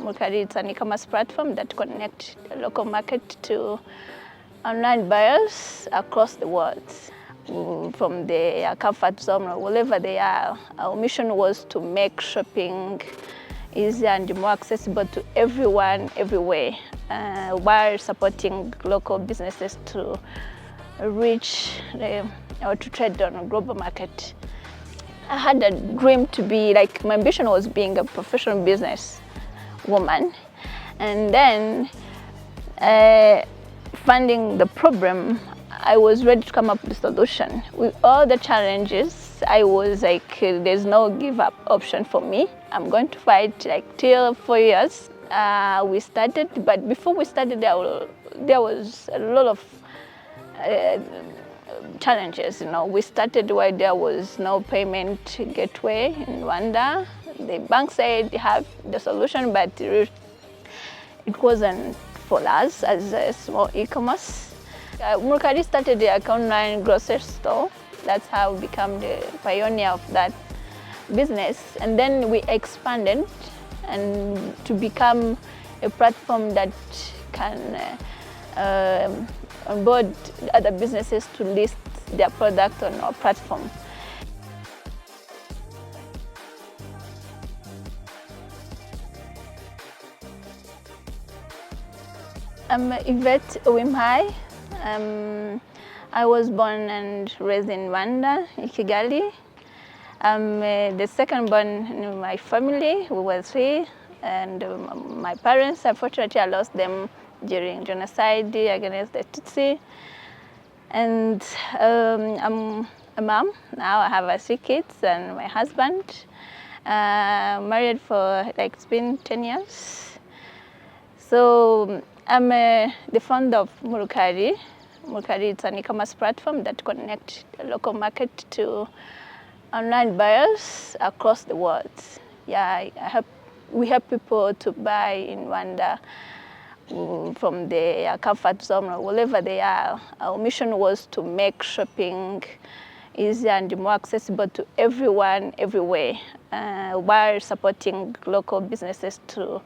Murukari is an e-commerce platform that connects the local market to online buyers across the world. From their comfort zone or wherever they are. Our mission was to make shopping easier and more accessible to everyone, everywhere, while supporting local businesses to reach or to trade on a global market. I had a dream to be like, my ambition was being a professional business woman, and then finding the problem, I was ready to come up with a solution. With all the challenges, I was like, there's no give up option for me. I'm going to fight like till 4 years. We started, but before we started, there was a lot of challenges. We started where there was no payment gateway in Rwanda. The bank said they have the solution, but it wasn't for us as a small e-commerce. Murukari started an online grocery store. That's how we became the pioneer of that business. And then we expanded and to become a platform that can onboard other businesses to list their product on our platform. I'm Yvette Uwimpaye. I was born and raised in Rwanda, in Kigali. I'm the second born in my family. We were three, and my parents, unfortunately, I lost them during genocide against the Tutsi. And I'm a mom. Now I have 3 kids and my husband. Married for like, it's been 10 years. So I'm the founder of Murukari. Murukari is an e-commerce platform that connects the local market to online buyers across the world. Yeah, we help people to buy in Rwanda from their comfort zone or wherever they are. Our mission was to make shopping easier and more accessible to everyone, everywhere, while supporting local businesses to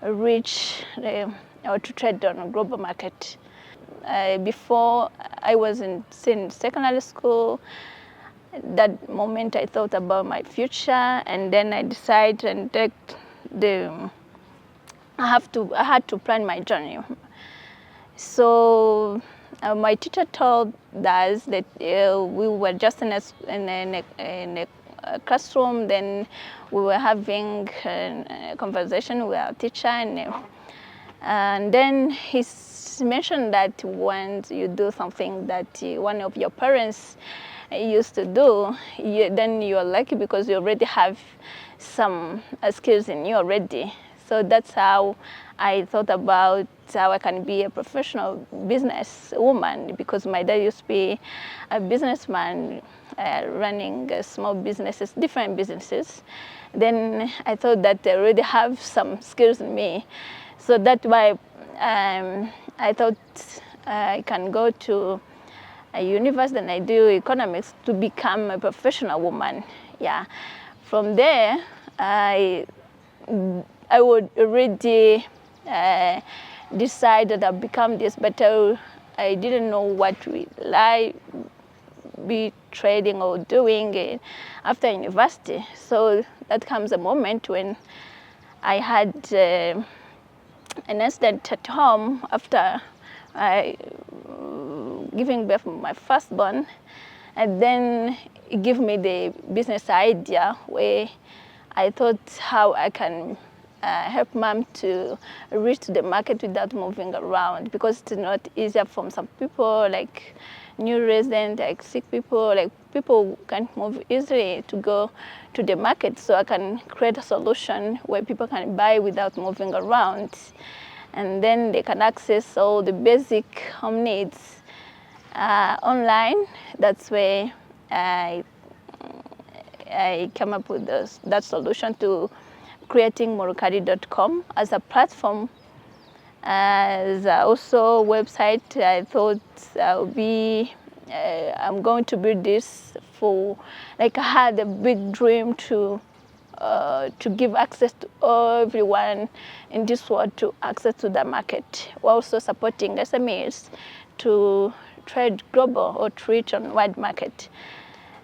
reach or to trade on a global market. Before I was in secondary school, that moment I thought about my future, and then I decided and I had to plan my journey. So my teacher told us that we were just in a classroom, then we were having a conversation with our teacher, and then he mentioned that once you do something that one of your parents used to do, then you're lucky because you already have some skills in you already. So that's how I thought about how I can be a professional business woman, because my dad used to be a businessman running small businesses, different businesses. Then I thought that I already have some skills in me. So that's why I thought I can go to a university and I do economics to become a professional woman. Yeah. From there, I would already decide that I'll become this, but I didn't know what will I be trading or doing after university. So that comes a moment when I had an incident at home after giving birth to my firstborn, and then it gave me the business idea where I thought how I can help mom to reach the market without moving around, because it's not easier for some people, like new residents, like sick people, like people can't move easily to go to the market. So I can create a solution where people can buy without moving around, and then they can access all the basic home needs online. That's where I came up with that solution to creating Murukari.com as a platform, as also a website. I thought I'm going to build this for, like I had a big dream to to give access to everyone in this world to access to the market. We're also supporting SMEs to trade global or to reach on wide market.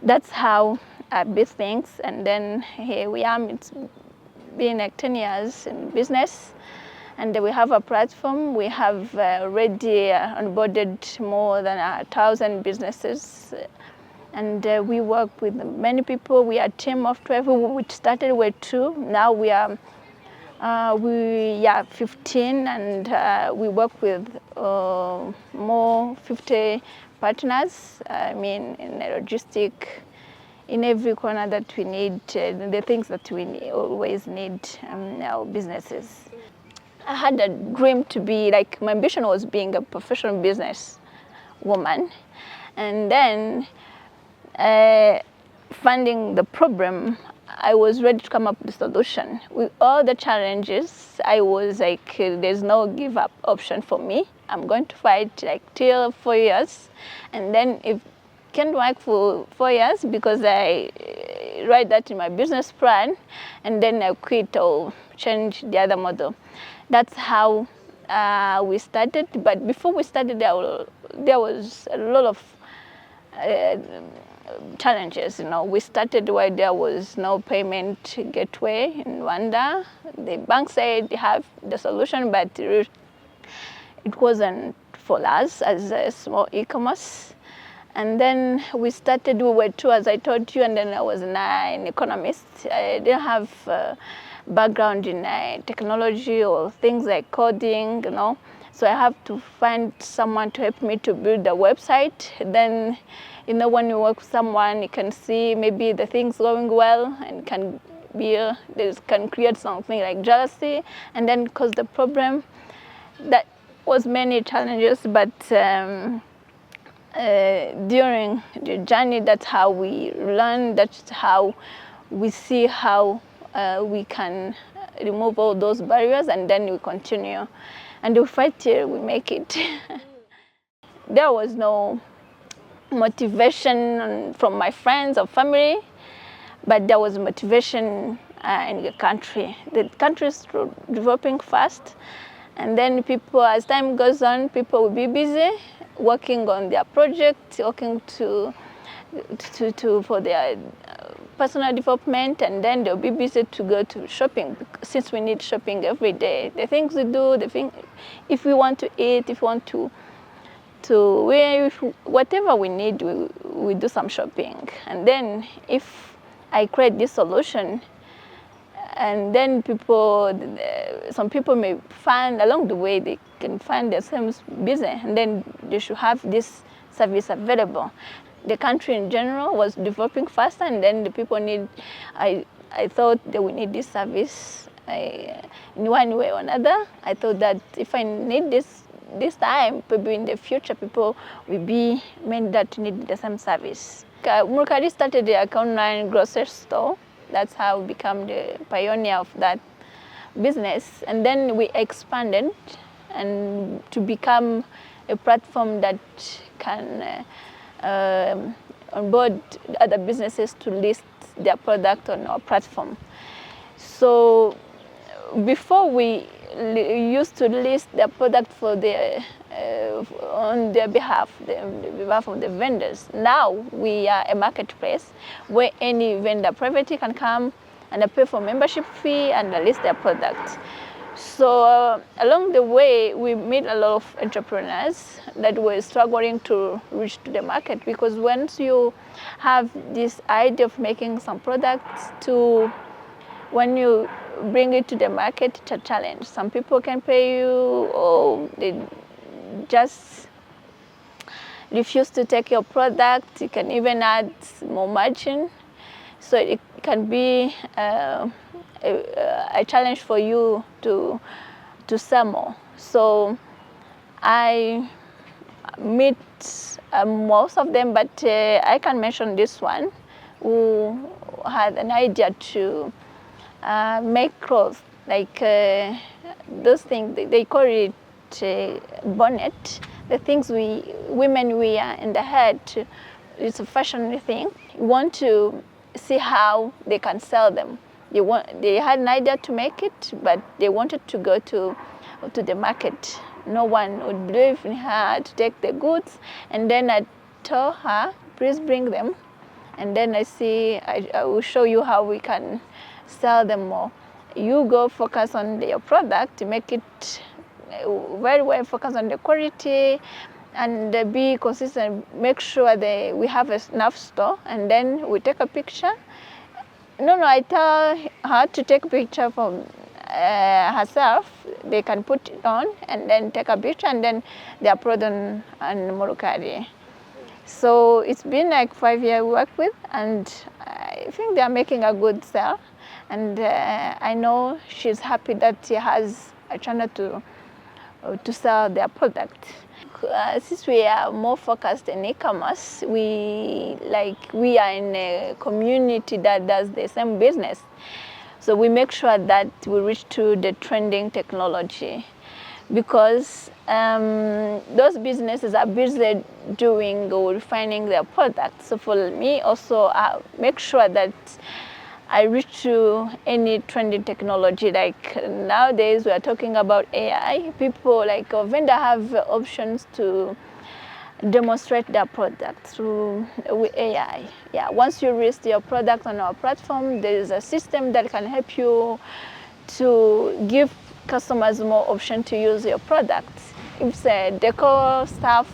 That's how I built things, and then here we are. It's been like 10 years in business, and we have a platform. We have already onboarded more than 1,000 businesses. And we work with many people. We are a team of 12. We started with 2. Now we are 15, and we work with more 50 partners. I mean, in logistic, in every corner that we need, the things that we always need in our businesses. I had a dream to be like, my ambition was being a professional business woman, and then finding the problem, I was ready to come up with a solution. With all the challenges, I was like, there's no give up option for me. I'm going to fight like till 4 years, and then if can't work for 4 years because I write that in my business plan, and then I quit or change the other model. That's how we started. But before we started, there was a lot of challenges. You know, we started where there was no payment gateway in Rwanda. The bank said they have the solution, but it wasn't for us as a small e-commerce. And then we started, we were 2, as I told you, and then I was an economist. I didn't have background in technology or things like coding, you know. So I have to find someone to help me to build a website. Then, you know, when you work with someone, you can see maybe the things going well, and can create something like jealousy, and then cause the problem. That was many challenges, but during the journey, that's how we learn. That's how we see how we can remove all those barriers, and then we continue. And we fight till we make it. There was no motivation from my friends or family, but there was motivation in the country. The country is developing fast, and then people, as time goes on, people will be busy working on their project, working for their personal development, and then they'll be busy to go to shopping, since we need shopping every day. The things we do, if we want to eat, if we want to wear, whatever we need, we do some shopping. And then if I create this solution, and then some people may find along the way, they can find themselves busy, and then they should have this service available. The country in general was developing faster, and then the people I thought they would need this service in one way or another. I thought that if I need this time, maybe in the future, people will be meant that need the same service. Murukari started an online grocery store. That's how we became the pioneer of that business. And then we expanded and to become a platform that can onboard other businesses to list their product on our platform. So before we used to list their product for on their behalf, the behalf of the vendors. Now we are a marketplace where any vendor privately can come and pay for membership fee and list their product. So along the way, we meet a lot of entrepreneurs that were struggling to reach to the market, because once you have this idea of making some products, when you bring it to the market, it's a challenge. Some people can pay you, or they just refuse to take your product. You can even add more margin. So it can be a challenge for you to sell more. So I meet most of them, but I can mention this one who had an idea to make clothes, like those things, they call it bonnet, the things women wear in the head. It's a fashion thing. You want to see how they can sell them. They had an idea to make it, but they wanted to go to the market. No one would believe in her to take the goods. And then I told her, please bring them. And then I will show you how we can sell them more. You go focus on your product, make it very well, focus on the quality, and be consistent. Make sure that we have enough store, and then we take a picture. No, I tell her to take a picture from herself. They can put it on and then take a picture, and then they upload on Murukari. So it's been like 5 years we work with, and I think they are making a good sale. And I know she's happy that she has a channel to sell their product. Since we are more focused in e-commerce, we are in a community that does the same business. So we make sure that we reach to the trending technology, because those businesses are busy doing or refining their products. So for me also, I make sure that I reach to any trending technology. Like nowadays we are talking about AI. People like vendor have options to demonstrate their product through with AI. Yeah, once you list your product on our platform, there is a system that can help you to give customers more option to use your products. If it's a decor stuff,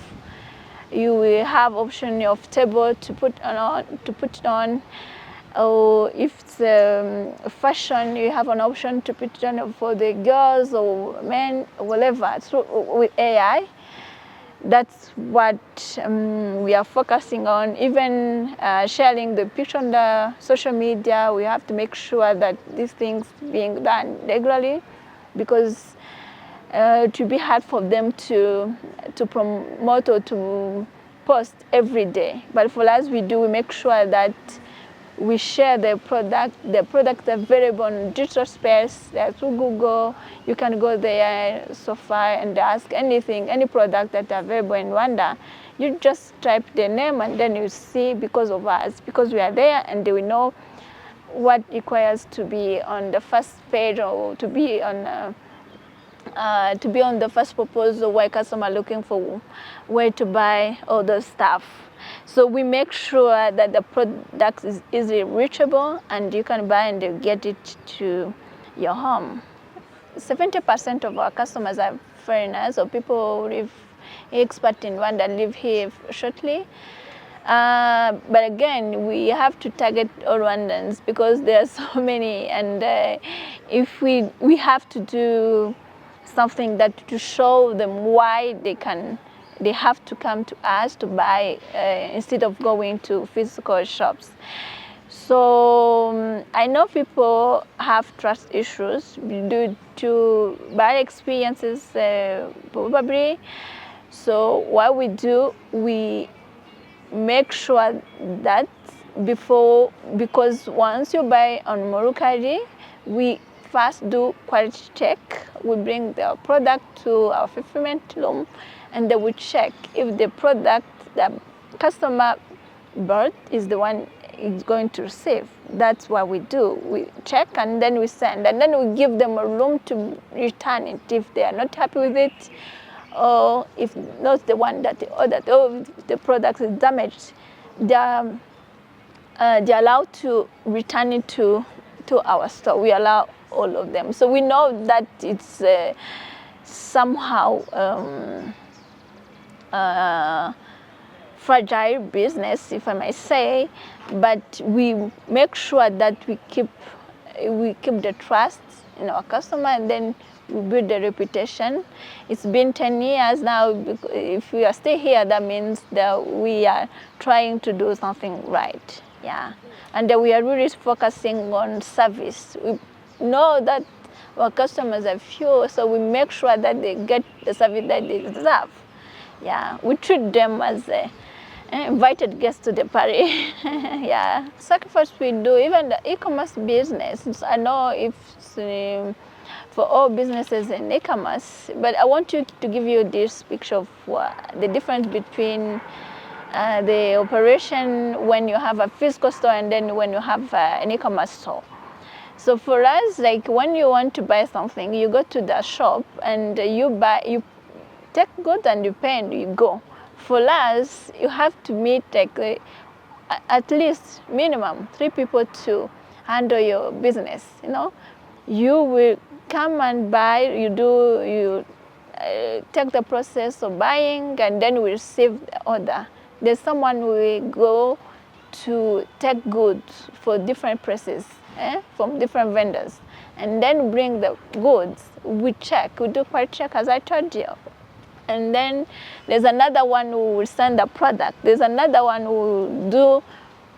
you will have option of table to put it on. Or if it's fashion, you have an option to put it on for the girls or men, or whatever. So with AI, that's what we are focusing on. Even sharing the picture on the social media, we have to make sure that these things being done regularly, because it will be hard for them to promote or to post every day. But for us, we make sure that we share the product. The products are available in digital space. Through Google, you can go there so far and ask anything, any product that are available in Rwanda. You just type the name, and then you see, because of us, because we are there, and we know what requires to be on the first page, or to be on the first proposal where customers are looking for where to buy all those stuff. So we make sure that the product is easily reachable, and you can buy and you get it to your home. 70% of our customers are foreigners, or people who live expat in Rwanda and live here shortly. But again, we have to target all Rwandans, because there are so many, and if we have to do something that to show them why they have to come to us to buy instead of going to physical shops. So I know people have trust issues due to bad experiences, probably. So what we do, we make sure that because once you buy on Murukari, we first do quality check. We bring the product to our fulfillment room, and they will check if the product the customer bought is the one is going to receive. That's what we do. We check, and then we send, and then we give them a room to return it if they are not happy with it, or if not the one that they ordered, or if the product is damaged. They're allowed to return it to our store. We allow all of them. So we know that it's somehow fragile business, if I may say, but we make sure that we keep the trust in our customer, and then we build the reputation. It's been 10 years now. If we are still here, that means that we are trying to do something right. Yeah, and we are really focusing on service. We know that our customers are few, so we make sure that they get the service that they deserve. Yeah, we treat them as invited guests to the party. Yeah, sacrifice we do, even the e-commerce business. I know if for all businesses in e-commerce, but I want to give you this picture of the difference between the operation when you have a physical store and then when you have an e-commerce store. So for us, like when you want to buy something, you go to the shop and you take goods and you pay and you go. For us, you have to meet like at least minimum 3 people to handle your business. You will come and buy. You take the process of buying, and then we receive the order. There's someone who will go to take goods for different prices from different vendors, and then bring the goods. We do quality check, as I told you. And then there's another one who will send the product. There's another one who will do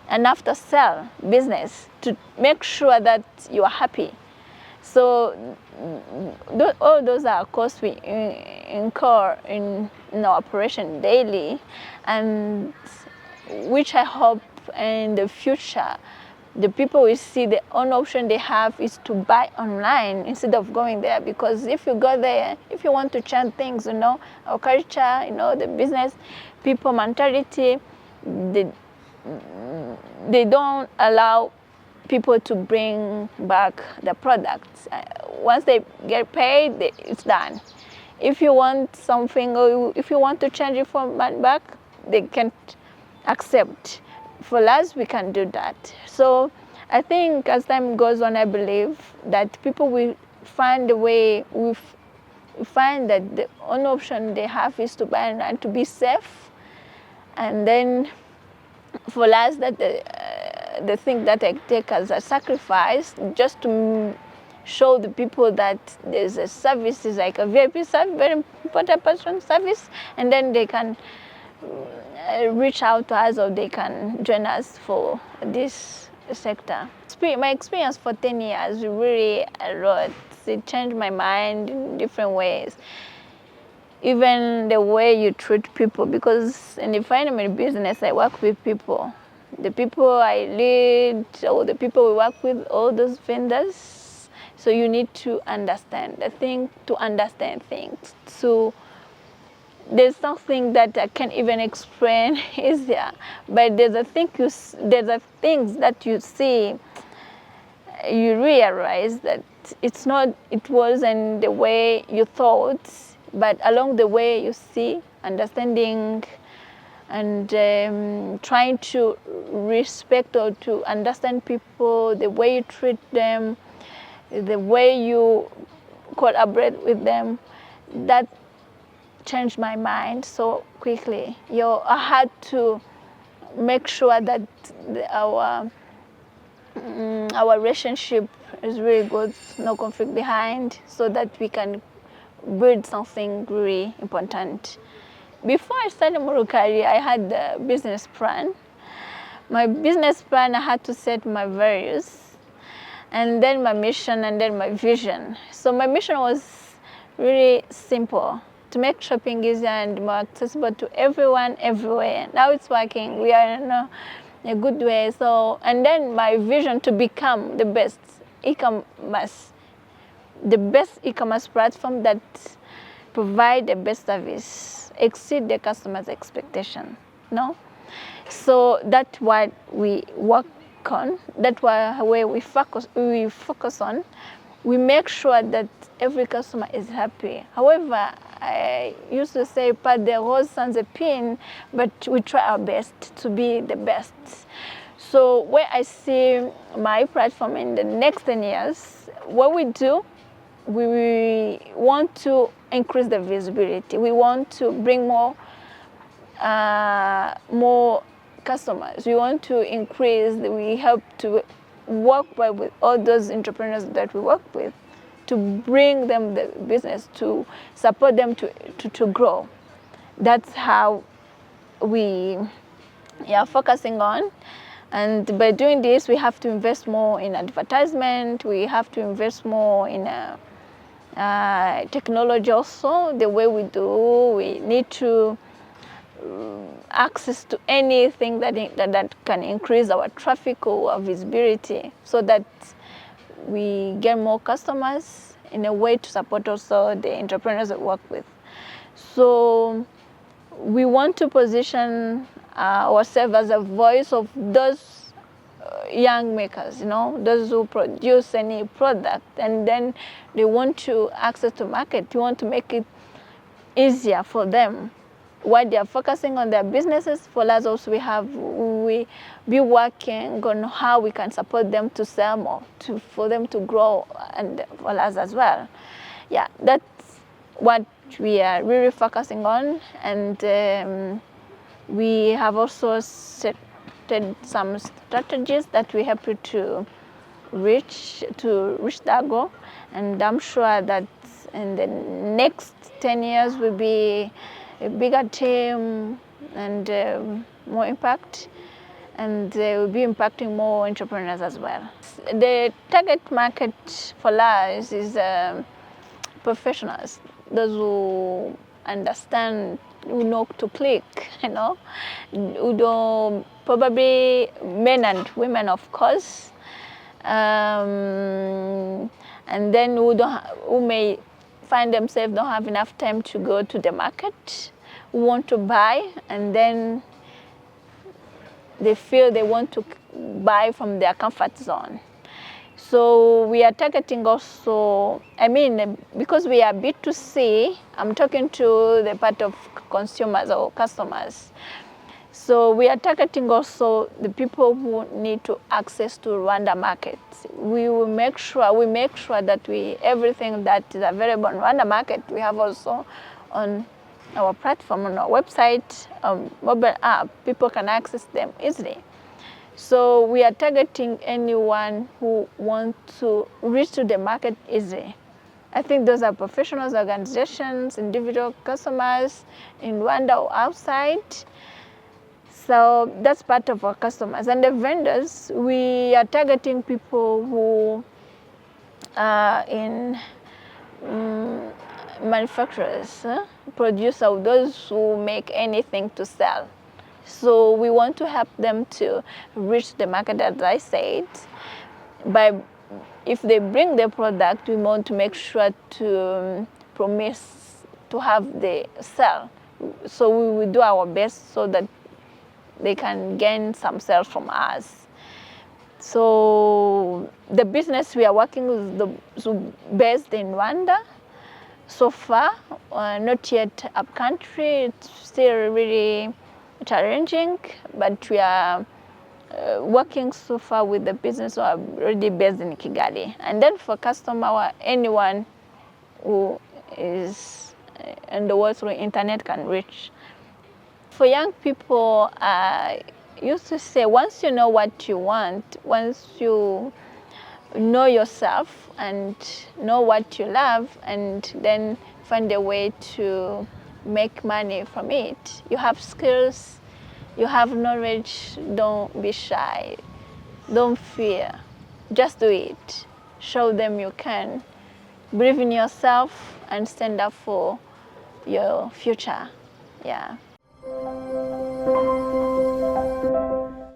an after sale business to make sure that you are happy. So all those are costs we incur in our operation daily, and which I hope in the future the people will see the only option they have is to buy online instead of going there. Because if you go there, if you want to change things, our culture, the business, people mentality, they don't allow people to bring back the products. Once they get paid, it's done. If you want something, or if you want to change it from back, they can't accept. For us, we can do that. So I think as time goes on, I believe that people will find a way. We find that the only option they have is to buy and to be safe. And then for us, that the thing that I take as a sacrifice, just to show the people that there's a service, is like a VIP service, very important person service, and then they can reach out to us, or they can join us for this sector. My experience for 10 years really a lot. It changed my mind in different ways. Even the way you treat people, because in the finance business, I work with people. The people I lead, or the people we work with, all those vendors. So you need to understand to understand things. So there's something that I can't even explain easier, but there's a things that you see, you realize that it wasn't the way you thought, but along the way you see, understanding, and trying to respect or to understand people, the way you treat them, the way you collaborate with them, that changed my mind so quickly. I had to make sure that our relationship is really good, no conflict behind, so that we can build something really important. Before I started Murukari, I had a business plan. My business plan, I had to set my values, and then my mission, and then my vision. So my mission was really simple: to make shopping easier and more accessible to everyone, everywhere. Now it's working. We are in a good way. So, and then my vision to become the best e-commerce platform that provide the best service, exceed the customer's expectation. So that's what we work on. That's where we focus on. We make sure that every customer is happy. However, I used to say, pas de rose sans épine, but we try our best to be the best. So where I see my platform in the next 10 years, what we do, we want to increase the visibility. We want to bring more customers. We want to increase, we help to work with all those entrepreneurs that we work with, to bring them the business, to support them to grow. That's how we are focusing on. And by doing this, we have to invest more in advertisement. We have to invest more in technology also. The way we do, we need to access to anything that can increase our traffic or our visibility, so that we get more customers, in a way to support also the entrepreneurs that we work with. So we want to position ourselves as a voice of those young makers, those who produce any product, and then they want to access to market. You want to make it easier for them. While they are focusing on their businesses, for us also we be working on how we can support them to sell more, for them to grow, and for us as well. Yeah, that's what we are really focusing on, and we have also set some strategies that we help you to reach that goal, and I'm sure that in the next 10 years will be a bigger team and more impact, and will be impacting more entrepreneurs as well. The target market for us is professionals, those who understand, who know to click, who don't, probably men and women, of course, and then who may find themselves don't have enough time to go to the market, who want to buy, and then they feel they want to buy from their comfort zone. So we are targeting also, because we are B2C, I'm talking to the part of consumers or customers. So we are targeting also the people who need to access to Rwanda markets. We make sure that everything that is available on Rwanda market, we have also on our platform, on our website, mobile app. People can access them easily. So we are targeting anyone who wants to reach to the market easily. I think those are professionals, organizations, individual customers in Rwanda or outside. So that's part of our customers. And the vendors, we are targeting people who are in manufacturers, producers, those who make anything to sell. So we want to help them to reach the market, as I said. If they bring their product, we want to make sure to promise to have the sell. So we will do our best so that they can gain some sales from us. So the business we are working with is based in Rwanda. So far, not yet up country. It's still really challenging, but we are working so far with the business already based in Kigali. And then for customer, anyone who is in the world through internet can reach. For young people, I used to say, once you know what you want, once you know yourself and know what you love, and then find a way to make money from it. You have skills, you have knowledge, don't be shy, don't fear, just do it. Show them you can. Believe in yourself and stand up for your future. Yeah.